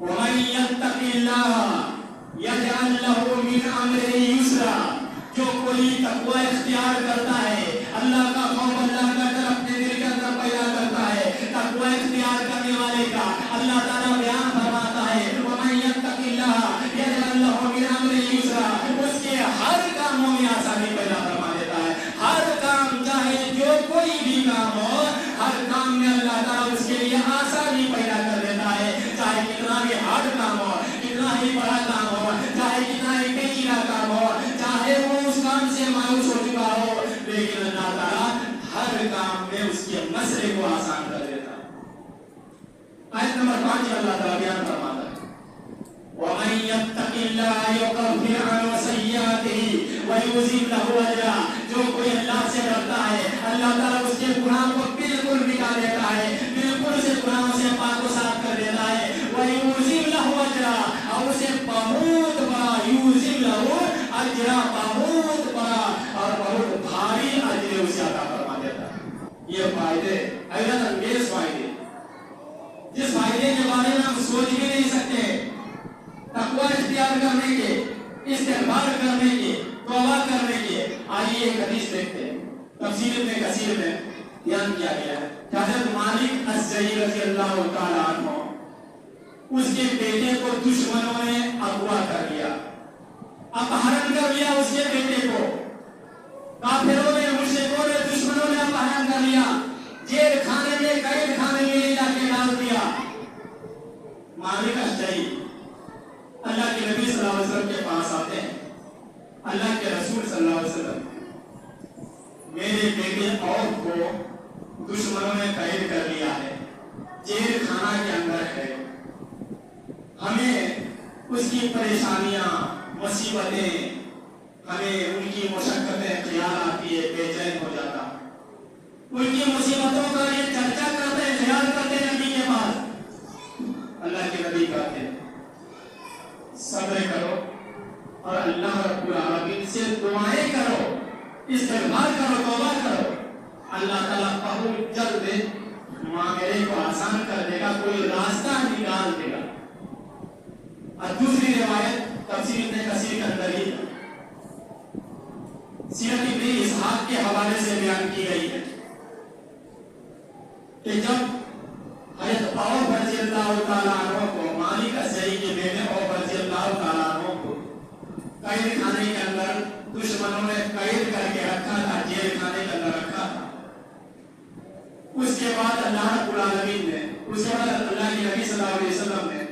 وَمَن يَتَّقِ اللَّهَ يَجْعَل لَّهُ مِنْ أَمْرِهِ يُسْرًا، جو کوئی تقوی اختیار کرتا ہے، اللہ کا خوف، اللہ کا ڈر اپنے دل کے اندر پیدا کرتا ہے، تقوی اختیار کرنے والے کا اللہ تعالیٰ بیان فرماتا ہے وَمَن يَتَّقِ اللَّهَ يَجْعَل لَّهُ مِنْ أَمْرِهِ يُسْرًا، اس کے ہر کاموں میں آسانی پیدا فرما دیتا ہے۔ ہر کام، چاہے جو کوئی بھی کام ہو، ہر کام میں اللہ تعالیٰ اس کے لیے آسانی پیدا کر دیتا ہے، چاہے کتنا بھی ہارڈ کام ہو، کتنا ہی بڑا کام ہو، چاہے کتنا ہی پیچیدہ کام ہو، چاہے وہ اس کام سے مایوس ہو چکا ہو، لیکن اللہ تعالیٰ ہر کام میں اس کے مسئلے کو آسان کر دیتا ہے۔ آیت نمبر 5 اللہ تعالیٰ بیان فرماتا ہے وَمَن يَتَّقِ اللَّهَ يُكَفِّرْ عَنْهُ سَيِّئَاتِهِ وَيُعْظِمْ لَهُ أَجْرًا، جو کوئی اللہ سے ڈرتا ہے اللہ تعالیٰ اس کے گناہ کو بالکل مٹا دیتا ہے، بالکل سے گناہوں سے پاک و صاف کر دیتا ہے، وَيُعْظِمْ لَهُ أَجْرًا، اور اسے بہت بڑا، يُعْظِمْ لَهُ أَجْرًا، بہت بڑا اور بہت بھاری اجر اسے عطا فرما دیتا ہے۔ یہ فائدے حیرت انگیز فائدے، جس فائدے کے بارے میں ہم سوچ بھی نہیں سکتے، تقوی اختیار کرنے کے، استغفار کرنے کے، توبہ کرنے کے۔ آئیے ایک حدیث دیکھتے ہیں، تفسیر ابن کثیر میں بیان کیا گیا ہے کہ حضرت مالک اشجعی رضی اللہ تعالیٰ عنہ، اس کے بیٹے کو دشمنوں نے اغوا کر لیا، اپہرن کر لیا اس کے بیٹے کو، کافروں نے، مشرکوں نے، دشمنوں نے اپہرن کر لیا، جیل خانے میں، قید خانے میں لے جا کے ڈال دیا۔ مالک اشجعی اللہ کے نبی صلی اللہ علیہ وسلم کے پاس آتے ہیں، اللہ کے رسول صلی اللہ علیہ وسلم، میرے بیٹے اور کو دشمنوں نے قید کر لیا ہے، جیل خانہ کے اندر ہے، ہمیں اس کی پریشانیاں، مصیبتیں، ہمیں ان کی مشقتیں خیال آتی ہے، بے چین ہو جاتا، ان کی مصیبتوں کا یہ چرچا کرتے ہیں، خیال کرتے ہیں نبی کے پاس۔ اللہ کے نبی کہتے ہیں صبر کرو اور اللہ رب العالمین سے دعائیں کرو، استغفار کرو، توبہ کرو، اللہ تعالیٰ بہت جلد معاملے کو آسان کر دے گا، کوئی راستہ نکال دے گا۔ اور دوسری روایت تفسیر ابن کثیر کے اندر ہی سیرت ابن اسحاق کے حوالے سے بیان کی گئی ہے کہ جب حضرت عوف رضی اللہ تعالیٰ عنہ کو، مالک اشجعی کے بیٹے عوف رضی اللہ تعالیٰ عنہ کو قید خانے کے اندر دشمنوں نے قید کر کے رکھا تھا، جیل خانے کے اندر رکھا تھا، اس کے بعد اللہ رب العالمین نے، اس کے بعد اللہ کے نبی صلی اللہ علیہ وسلم نے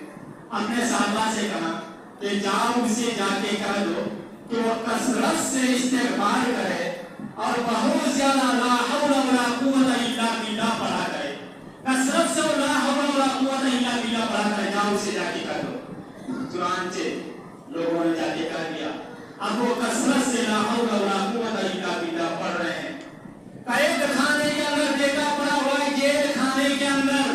اپنے صحابہ سے کہا کہ جاؤ اسے جا کے کہہ دو کہ وہ کثرت سے استغفار کرے اور بہت زیادہ لا حول ولا قوت الا باللہ پڑھا کرے، کثرت سے لا حول ولا قوت الا باللہ پڑھا کرے، جاؤ اسے جا کے کہہ دو۔ چنانچہ لوگوں نے جا کے کہہ دیا، اب وہ کثرت سے لا حول ولا قوت الا باللہ پڑھ رہے ہیں، قید خانے کے اندر بیٹا پڑا ہوا ہے، جیل خانے کے اندر۔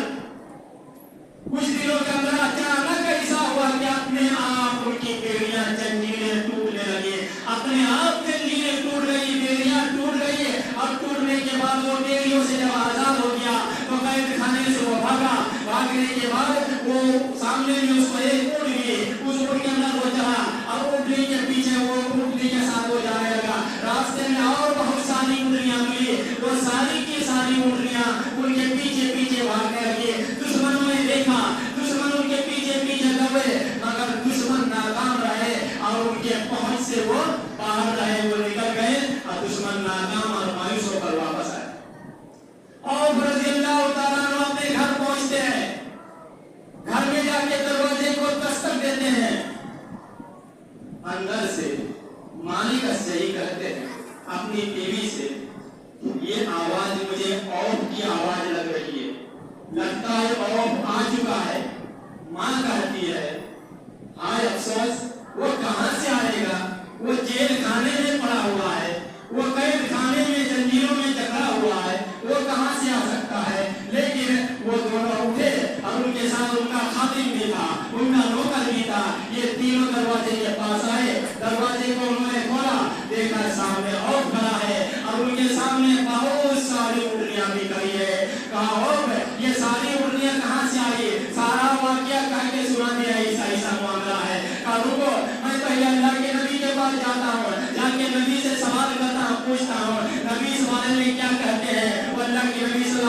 کچھ دنوں کے اندر اچانک ایسا ہوا کہ اپنے آپ ان کی بیڑیاں، جنجیریں ٹوٹنے لگی، اپنے آپ جنجیریں ٹوٹ گئی، بیڑیاں ٹوٹ گئی، اور ٹوٹنے کے بعد وہ بیڑیوں سے جب آزاد ہو گیا تو قید خانے سے وہ بھاگا، بھاگنے کے بعد وہ سامنے میں اس کو ایک اونٹ ملی، اس اونٹ کے اندر وہ چلا، اور اونٹنی کے پیچھے وہ اونٹنی کے ساتھ وہ جانے لگا، راستے میں اور بہت ساری اونٹنیاں ملی، وہ ساری کی ساری اونٹنیاں ان کے پیچھے پیچھے بھاگنے لگی۔ دشمنوں نے دیکھا، دشمن ان کے پیچھے پیچھے دوڑے، مگر دشمن ناکام رہے اور ان کے پہنچ سے وہ باہر رہے، وہ نکل گئے اور دشمن ناکام اور مایوس ہو کر واپس آئے۔ اور رضی اللہ تعالیٰ عنہ اپنے گھر پہنچتے ہیں، گھر میں جا کے دروازے کو دستک دیتے ہیں، اندر سے مالک اشجعی کہتے ہیں اپنی بیوی سے، یہ آواز مجھے عوف کی آواز لگ رہی ہے، لگتا ہے عوف آ چکا ہے۔ ماں کہتی ہے ہائے افسوس، وہ کہاں سے آئے گا، وہ جیل خانے میں پڑا ہوا ہے، وہ قید خانے میں زنجیروں میں جکڑا ہوا ہے، وہ کہاں سے آ سکتا ہے۔ لیکن وہ دونوں اٹھے اور ان کے ساتھ ان کا خادم بھی تھا، ان کا نوکر بھی تھا، یہ تینوں دروازے کے پاس آئے، دروازے کو انہوں نے کھولا، دیکھا سامنے عوف کھڑا ہے اور ان کے سامنے بہت ساری اونٹنیاں بھی کھڑی ہے۔ کہا عوف یہ ساری اونٹنیاں کہاں سے آئی، سارا واقعہ کہہ کے سنا دیا